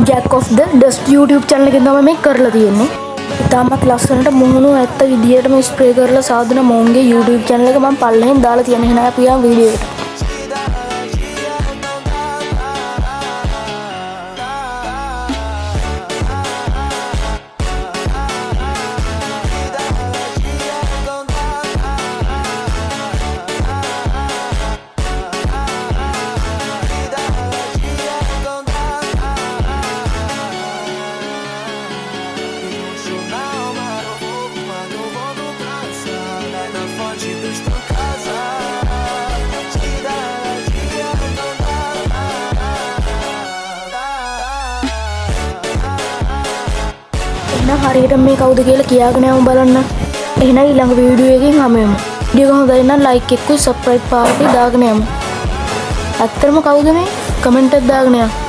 Jack of the Dust YouTube channel එකෙන් තමයි මේක කරලා තියෙන්නේ. ඉතාමත් ලස්සනට මුහුණු ඇත්ත විදියටම ස්ප්‍රේ කරලා සාදන මොවුන්ගේ YouTube channel එක මම පල්ලෙහෙන් දාලා තියෙන. එහෙනම් අපි යමු වීඩියෝ එකට. එහෙනම් හරියට මේ කවුද කියලා කියාගෙන යමු බලන්න. එහෙනම් ඊළඟ වීඩියෝ එකකින් හමු වෙමු. වීඩියෝ එක හොඳයි නම් ලයික් එක්කුයි සබ්ස්ක්‍රයිබ් පාරටි දාගෙන යමු. ඇත්තටම කවුද මේ? කමෙන්ට් එකක් දාගෙන යමු.